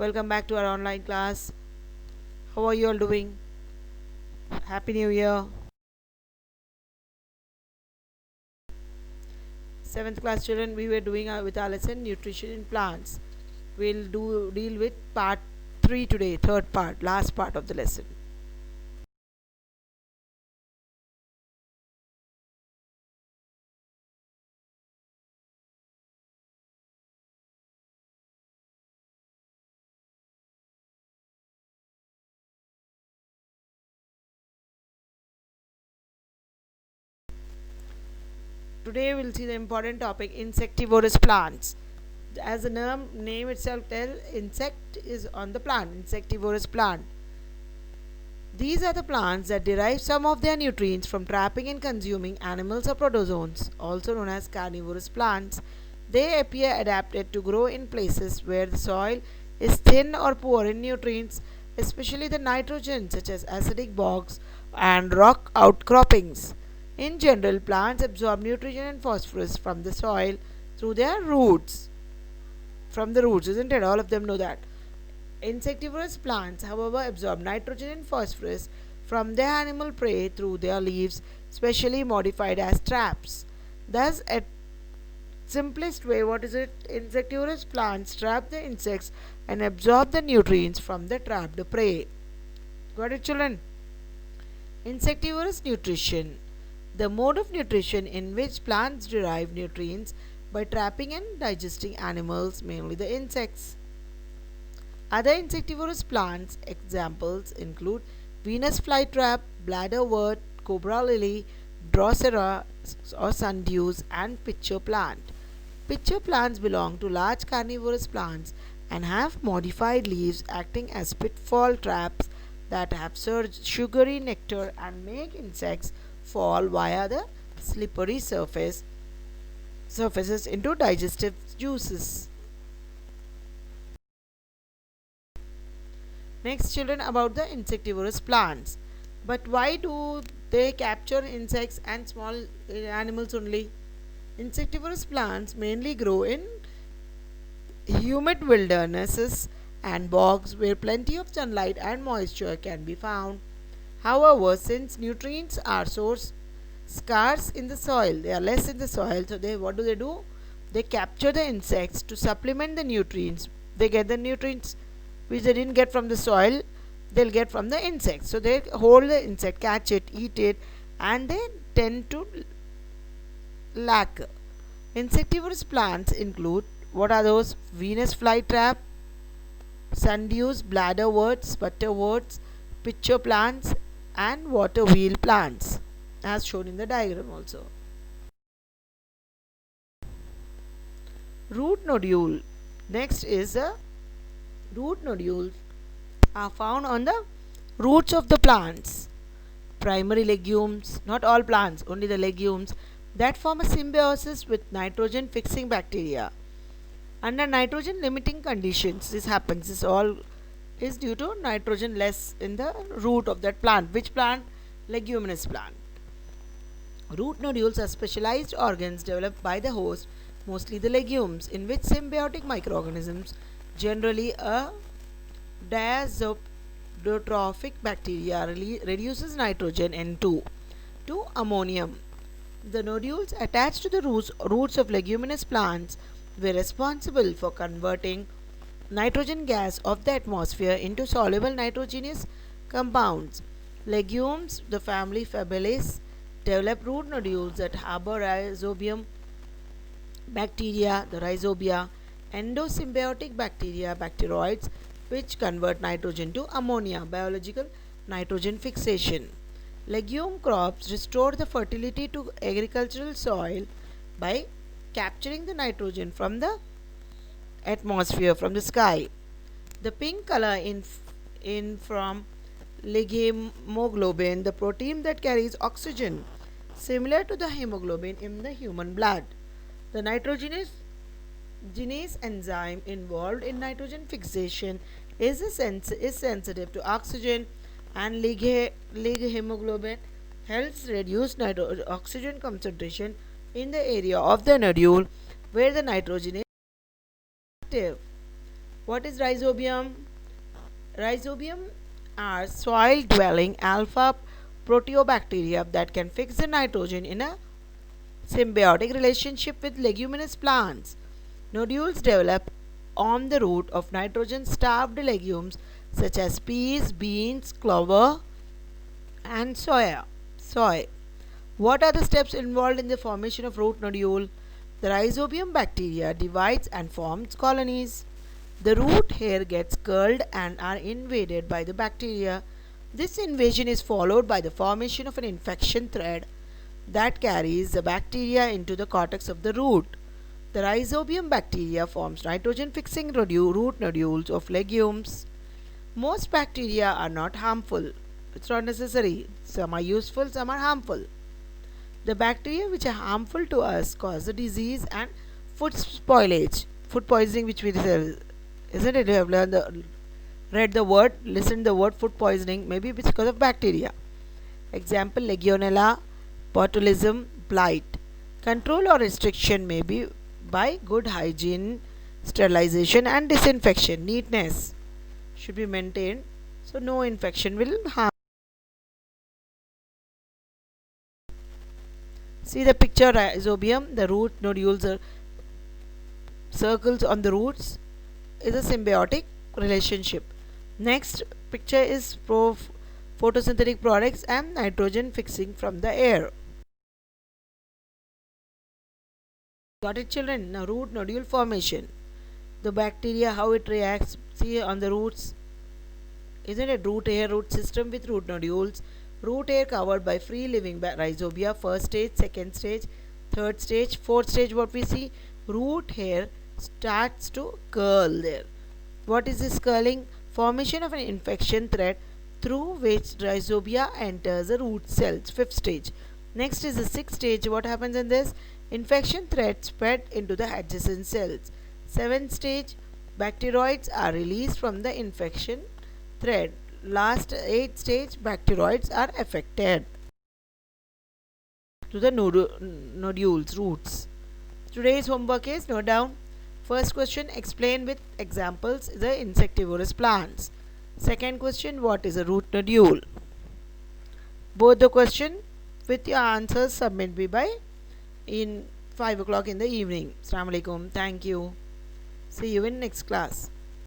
Welcome back to our online class. How are you all doing? Happy New Year. 7th class children, we were doing with our lesson nutrition in plants. We'll deal with part 3 today, third part, last part of the lesson. Today we'll see the important topic insectivorous plants. As the name itself tells, insect is on the plant, insectivorous plant. These are the plants that derive some of their nutrients from trapping and consuming animals or protozoans, also known as carnivorous plants. They appear adapted to grow in places where the soil is thin or poor in nutrients, especially the nitrogen, such as acidic bogs and rock outcroppings. In general, plants absorb nitrogen and phosphorus from the soil through their roots. From the roots, isn't it? All of them know that. Insectivorous plants, however, absorb nitrogen and phosphorus from their animal prey through their leaves, specially modified as traps. Thus, at simplest way, what is it? Insectivorous plants trap the insects and absorb the nutrients from the trapped prey. Got it, children? Insectivorous nutrition. The mode of nutrition in which plants derive nutrients by trapping and digesting animals, mainly the insects. Other insectivorous plants examples include Venus flytrap, bladderwort, cobra lily, drosera or sundews, and pitcher plant. Pitcher plants belong to large carnivorous plants and have modified leaves acting as pitfall traps that have sugary nectar and make insects fall via the slippery surfaces into digestive juices. Next, children, about the insectivorous plants. But why do they capture insects and small animals only? Insectivorous plants mainly grow in humid wildernesses and bogs where plenty of sunlight and moisture can be found. However, since nutrients are scarce in the soil, they are less in the soil, so what do? They capture the insects to supplement the nutrients. They get the nutrients which they didn't get from the soil, they'll get from the insects. So they hold the insect, catch it, eat it, and they tend to lack. Insectivorous plants include, what are those? Venus flytrap, sundews, bladderworts, butterworts, pitcher plants, and water wheel plants, as shown in the diagram also. Root nodule. Next is the root nodules are found on the roots of the plants. Primary legumes, not all plants, only the legumes, that form a symbiosis with nitrogen fixing bacteria. Under nitrogen limiting conditions, this happens. This all is due to nitrogen less in the root of that plant. Which plant? Leguminous plant. Root nodules are specialized organs developed by the host, mostly the legumes, in which symbiotic microorganisms, generally a diazotrophic bacteria, reduces nitrogen N2 to ammonium. The nodules attached to the roots of leguminous plants were responsible for converting nitrogen gas of the atmosphere into soluble nitrogenous compounds. Legumes, the family Fabaceae, develop root nodules that harbor rhizobium bacteria, the rhizobia, endosymbiotic bacteria, bacteroids, which convert nitrogen to ammonia, biological nitrogen fixation. Legume crops restore the fertility to agricultural soil by capturing the nitrogen from the atmosphere, from the sky. The pink color in from lighemoglobin, the protein that carries oxygen, similar to the hemoglobin in the human blood. The nitrogenous enzyme involved in nitrogen fixation is sensitive to oxygen, and lighemoglobin helps reduce oxygen concentration in the area of the nodule where the nitrogen is active. What is rhizobium? Rhizobium are soil dwelling alpha proteobacteria that can fix the nitrogen in a symbiotic relationship with leguminous plants. Nodules develop on the root of nitrogen starved legumes such as peas, beans, clover, and soy. What are the steps involved in the formation of root nodule? The rhizobium bacteria divides and forms colonies. The root hair gets curled and are invaded by the bacteria. This invasion is followed by the formation of an infection thread that carries the bacteria into the cortex of the root. The rhizobium bacteria forms nitrogen fixing root nodules of legumes. Most bacteria are not harmful. It's not necessary. Some are useful, some are harmful. The bacteria which are harmful to us cause the disease and food spoilage, food poisoning, which we say, isn't it? You have read the word, listened the word food poisoning, maybe because of bacteria. Example: Legionella, botulism, blight. Control or restriction may be by good hygiene, sterilization, and disinfection. Neatness should be maintained so no infection will harm. See the picture: rhizobium, the root nodules are circles on the roots, is a symbiotic relationship. Next picture is photosynthetic products and nitrogen fixing from the air. Got it, children? Now, root nodule formation. The bacteria, how it reacts. See on the roots. Isn't it root hair root system with root nodules? Root hair covered by free living rhizobia. First stage, second stage, third stage, fourth stage. What we see? Root hair starts to curl there. What is this curling? Formation of an infection thread through which rhizobia enters the root cells. Fifth stage. Next is the sixth stage. What happens in this? Infection thread spread into the adjacent cells. Seventh stage. Bacteroids are released from the infection thread. Last eighth stage. Bacteroids are affected to the nodules, roots. Today's homework is, note down. First question, explain with examples the insectivorous plants. Second question, what is a root nodule? Both the question with your answers submit me by in 5 o'clock in the evening. Assalamu alaikum. Thank you. See you in next class.